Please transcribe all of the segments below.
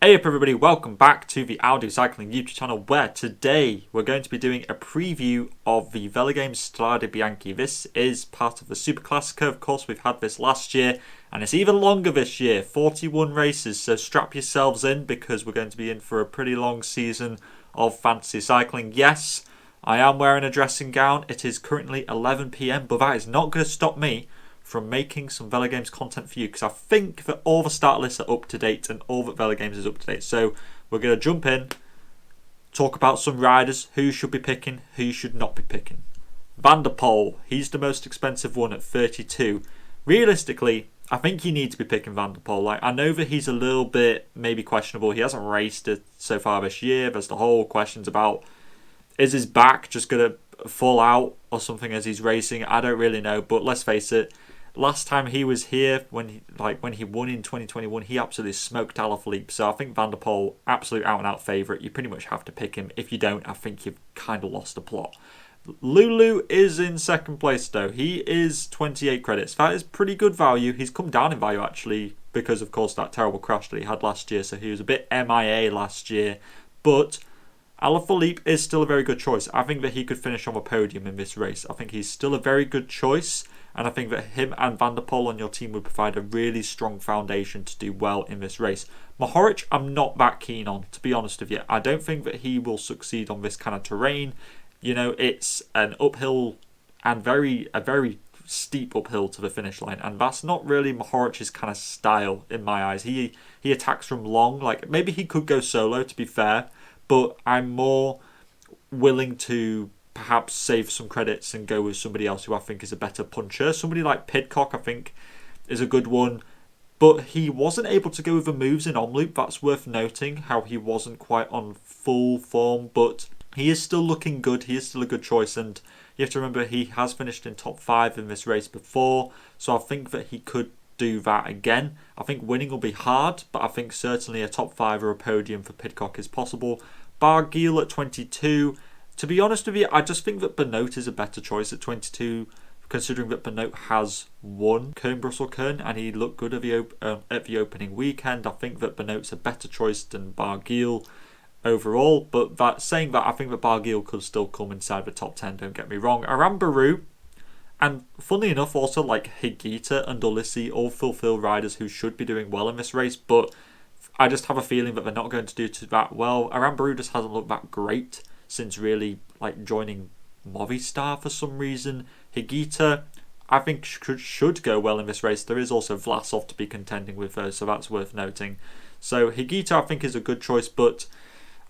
Hey up everybody, welcome back to the Audio Cycling YouTube channel, where today we're going to be doing a preview of the Velogames Strade Bianche. This is part of the Super Classico. Of course, we've had this last year and it's even longer this year, 41 races, so strap yourselves in because we're going to be in for a pretty long season of fantasy cycling. Yes, I am wearing a dressing gown. It is currently 11 PM, but that is not going to stop me from making some Velogames content for you, because I think that all the start lists are up to date and all that Velogames is up to date. So we're going to jump in, talk about some riders, who you should be picking, who you should not be picking. Van der Poel, he's the most expensive one at 32. Realistically, I think you need to be picking Van der Poel. I know that he's a little bit maybe questionable. He hasn't raced it so far this year. There's the whole questions about, is his back just going to fall out or something as he's racing? I don't really know, but let's face it, last time he was here, when he won in 2021, he absolutely smoked Alaphilippe. So I think Van der Poel, absolute out-and-out favourite. You pretty much have to pick him. If you don't, I think you've kind of lost the plot. Lulu is in second place though. He is 28 credits. That is pretty good value. He's come down in value actually because, of course, that terrible crash that he had last year. So he was a bit MIA last year. But Alaphilippe is still a very good choice. I think that he could finish on the podium in this race. I think he's still a very good choice. And I think that him and Van der Poel on your team would provide a really strong foundation to do well in this race. Mohoric, I'm not that keen on, to be honest with you. I don't think that he will succeed on this kind of terrain. You know, it's an uphill and a very steep uphill to the finish line. And that's not really Mohoric's kind of style in my eyes. He attacks from long. Like, maybe he could go solo, to be fair. But I'm more willing to perhaps save some credits and go with somebody else who I think is a better puncher. Somebody like Pidcock, I think, is a good one. But he wasn't able to go with the moves in Omloop. That's worth noting, how he wasn't quite on full form. But he is still looking good. He is still a good choice. And you have to remember, he has finished in top 5 in this race before. So I think that he could do that again. I think winning will be hard, but I think certainly a top 5 or a podium for Pidcock is possible. Barguil at 22. To be honest with you, I just think that Benoit is a better choice at 22, considering that Benoit has won Kuurne-Brussels-Kuurne and he looked good at the opening weekend. I think that Benoit's a better choice than Barguil overall, but saying that, I think that Barguil could still come inside the top 10, don't get me wrong. Arambarou, and funnily enough, also like Higuita and Ulissi, all fulfill riders who should be doing well in this race, but I just have a feeling that they're not going to do that well. Arambarou just hasn't looked that great since really joining Movistar for some reason. Higuita, I think should go well in this race. There is also Vlasov to be contending with though, so that's worth noting. So Higuita I think is a good choice, but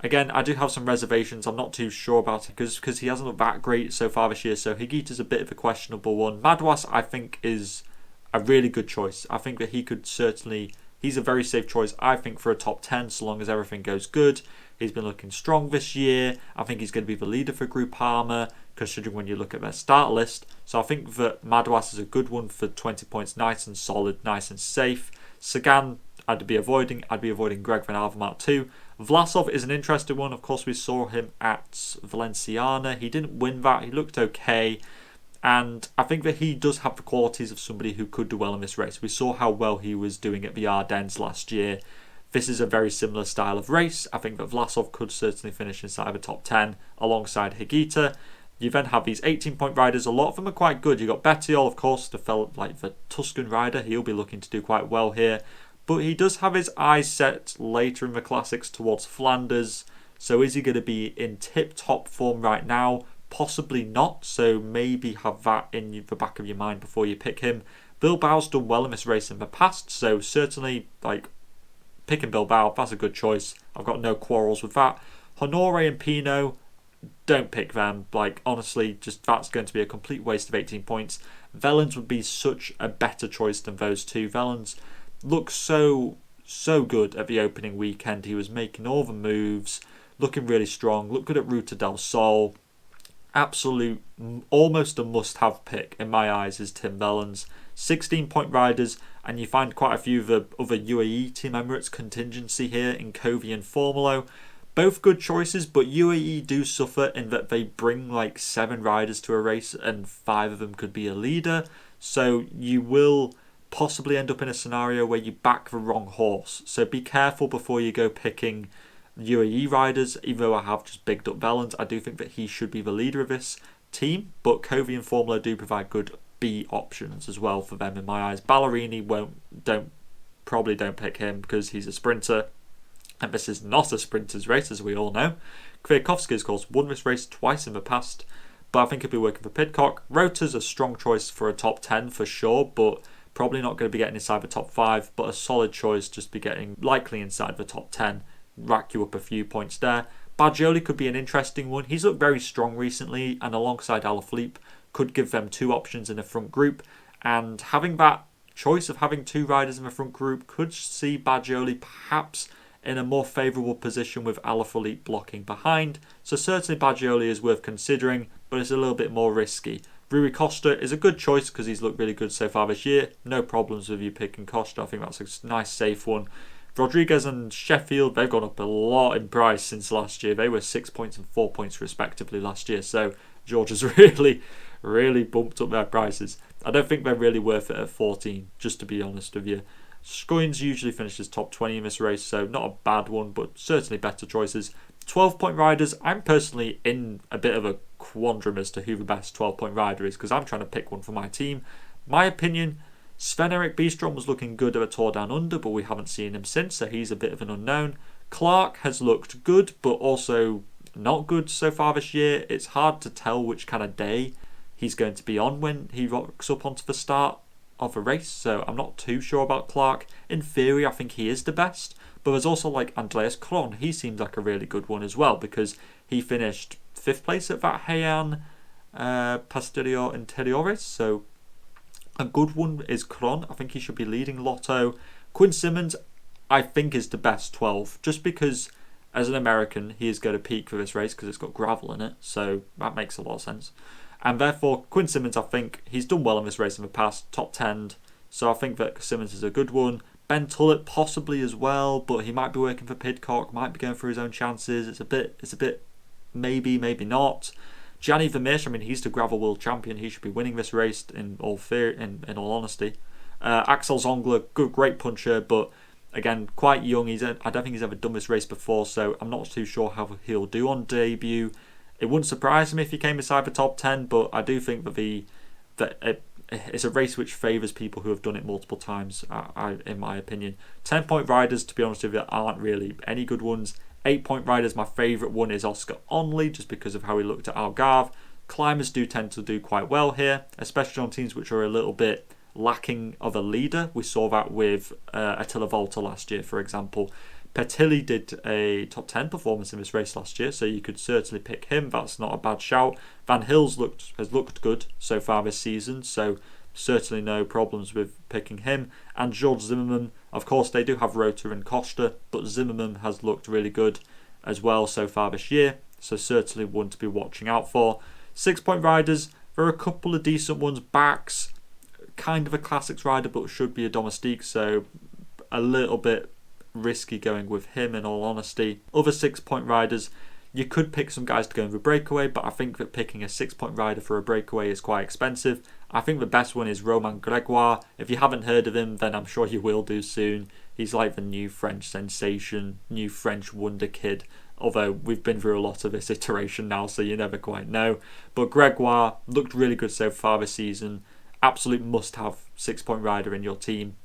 again, I do have some reservations. I'm not too sure about it because he hasn't looked that great so far this year. So Higuita's a bit of a questionable one. Madouas I think is a really good choice. I think that he could certainly, he's a very safe choice, I think, for a top 10 so long as everything goes good. He's been looking strong this year. I think he's going to be the leader for Groupama, considering when you look at their start list. So I think that Madouas is a good one for 20 points. Nice and solid, nice and safe. Sagan, I'd be avoiding Greg Van Avermaet too. Vlasov is an interesting one. Of course, we saw him at Valenciana. He didn't win that. He looked okay. And I think that he does have the qualities of somebody who could do well in this race. We saw how well he was doing at the Ardennes last year. This is a very similar style of race. I think that Vlasov could certainly finish inside the top 10 alongside Higuita. You then have these 18-point riders. A lot of them are quite good. You've got Bettiol, of course, the Tuscan rider. He'll be looking to do quite well here. But he does have his eyes set later in the classics towards Flanders. So is he going to be in tip-top form right now? Possibly not. So maybe have that in the back of your mind before you pick him. Bilbao's done well in this race in the past. So certainly, picking Bilbao, that's a good choice. I've got no quarrels with that. Honore and Pinot, don't pick them. Honestly, just that's going to be a complete waste of 18 points. Wellens would be such a better choice than those two. Wellens looked so good at the opening weekend. He was making all the moves, looking really strong, looked good at Ruta del Sol. Absolute, almost a must-have pick in my eyes is Tim Wellens. 16-point riders, and you find quite a few of the other UAE Team Emirates contingency here in Covey and Formulo. Both good choices, but UAE do suffer in that they bring 7 riders to a race and 5 of them could be a leader. So you will possibly end up in a scenario where you back the wrong horse. So be careful before you go picking UAE riders. Even though I have just bigged up Veland, I do think that he should be the leader of this team. But Covey and Formula do provide good B options as well for them in my eyes. Ballerini probably don't pick him because he's a sprinter, and this is not a sprinter's race, as we all know. Kwiatkowski, of course, won this race twice in the past, but I think he'll be working for Pidcock. Rota's a strong choice for a top 10 for sure, but probably not going to be getting inside the top 5, but a solid choice just to be getting likely inside the top 10. Rack you up a few points there. Bargioli could be an interesting one. He's looked very strong recently, and alongside Alaphilippe could give them 2 options in the front group, and having that choice of having 2 riders in the front group could see Bargioli perhaps in a more favourable position with Alaphilippe blocking behind. So certainly Bargioli is worth considering, but it's a little bit more risky. Rui Costa is a good choice because he's looked really good so far this year. No problems with you picking Costa. I think that's a nice safe one. Rodriguez and Sheffield, they've gone up a lot in price since last year. They were 6 points and 4 points respectively last year. So George has really bumped up their prices. I don't think they're really worth it at 14, just to be honest with you. Scoins usually finishes top 20 in this race, so not a bad one, but certainly better choices. 12-point riders, I'm personally in a bit of a quandrum as to who the best 12-point rider is, because I'm trying to pick one for my team. My opinion, Sven-Erik Bistrom was looking good at a Tour Down Under, but we haven't seen him since, so he's a bit of an unknown. Clark has looked good, but also not good so far this year. It's hard to tell which kind of day he's going to be on when he rocks up onto the start of a race, so I'm not too sure about Clark. In theory, I think he is the best, but there's also like Andreas Kron. He seems like a really good one as well, because he finished 5th place at that Heian Posterior Interiores, so a good one is Kron. I think he should be leading Lotto. Quinn Simmons, I think, is the best 12, just because as an American, he is going to peak for this race because it's got gravel in it, so that makes a lot of sense. And therefore, Quinn Simmons, I think, he's done well in this race in the past, top 10. So I think that Simmons is a good one. Ben Tullett possibly as well, but he might be working for Pidcock, might be going for his own chances. It's a bit maybe not. Gianni Vermeersch, I mean, he's the gravel world champion. He should be winning this race in all honesty. Axel Zongler, great puncher, but again, quite young. I don't think he's ever done this race before, so I'm not too sure how he'll do on debut. It wouldn't surprise me if he came inside the top 10, but I do think that it's a race which favours people who have done it multiple times, in my opinion. 10-point riders, to be honest with you, aren't really any good ones. 8-point riders, my favourite one is Oscar Onley, just because of how he looked at Algarve. Climbers do tend to do quite well here, especially on teams which are a little bit lacking of a leader. We saw that with Attila Volta last year, for example. Petilli did a top 10 performance in this race last year, so you could certainly pick him. That's not a bad shout. Van Hills has looked good so far this season, so certainly no problems with picking him. And George Zimmermann, of course, they do have Rota and Costa, but Zimmermann has looked really good as well so far this year, so certainly one to be watching out for. 6-point riders, there are a couple of decent ones. Bax, kind of a classics rider, but should be a domestique, so a little bit risky going with him in all honesty. Other 6-point riders, you could pick some guys to go in the breakaway, but I think that picking a 6-point rider for a breakaway is quite expensive. I think the best one is Romain Gregoire. If you haven't heard of him, then I'm sure you will do soon. He's like the new French sensation, new French wonder kid, although we've been through a lot of this iteration now, so you never quite know. But Gregoire looked really good so far this season. Absolute must-have 6-point rider in your team.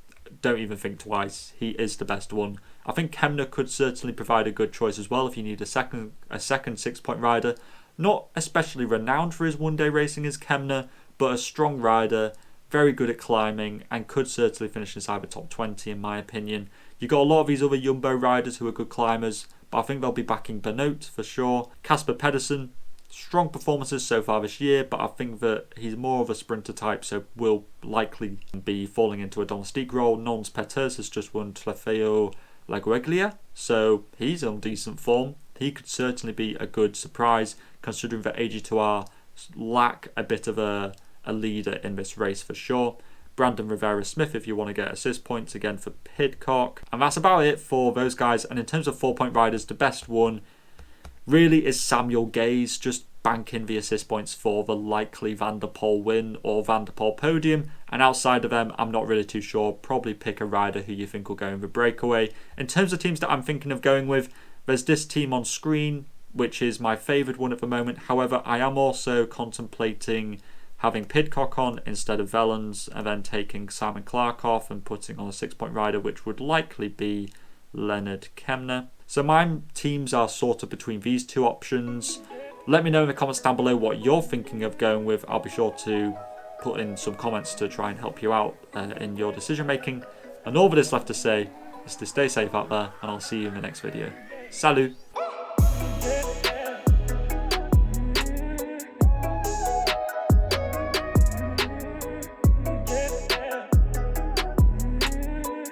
Don't even think twice. He is the best one. I think Kemner could certainly provide a good choice as well if you need a second 6-point rider. Not especially renowned for his one-day racing as Kemner, but a strong rider, very good at climbing, and could certainly finish inside the top 20 in my opinion. You got a lot of these other Jumbo riders who are good climbers, but I think they'll be backing Benoit for sure. Casper Pedersen, strong performances so far this year, but I think that he's more of a sprinter type, so will likely be falling into a domestique role. Nons Peters has just won Trofeo Lagueglia, so he's on decent form. He could certainly be a good surprise, considering that AG2R lack a bit of a leader in this race for sure. Brandon Rivera-Smith, if you want to get assist points, again for Pidcock. And that's about it for those guys. And in terms of 4-point riders, the best one really is Samuel Gaze, just banking the assist points for the likely Van der Poel win or Van der Poel podium. And outside of them, I'm not really too sure. Probably pick a rider who you think will go in the breakaway. In terms of teams that I'm thinking of going with, there's this team on screen, which is my favoured one at the moment. However, I am also contemplating having Pidcock on instead of Wellens, and then taking Simon Clark off and putting on a 6-point rider, which would likely be Leonard Kemner. So my teams are sorted between these two options. Let me know in the comments down below what you're thinking of going with. I'll be sure to put in some comments to try and help you out in your decision making. And all that is left to say is to stay safe out there, and I'll see you in the next video. Salut!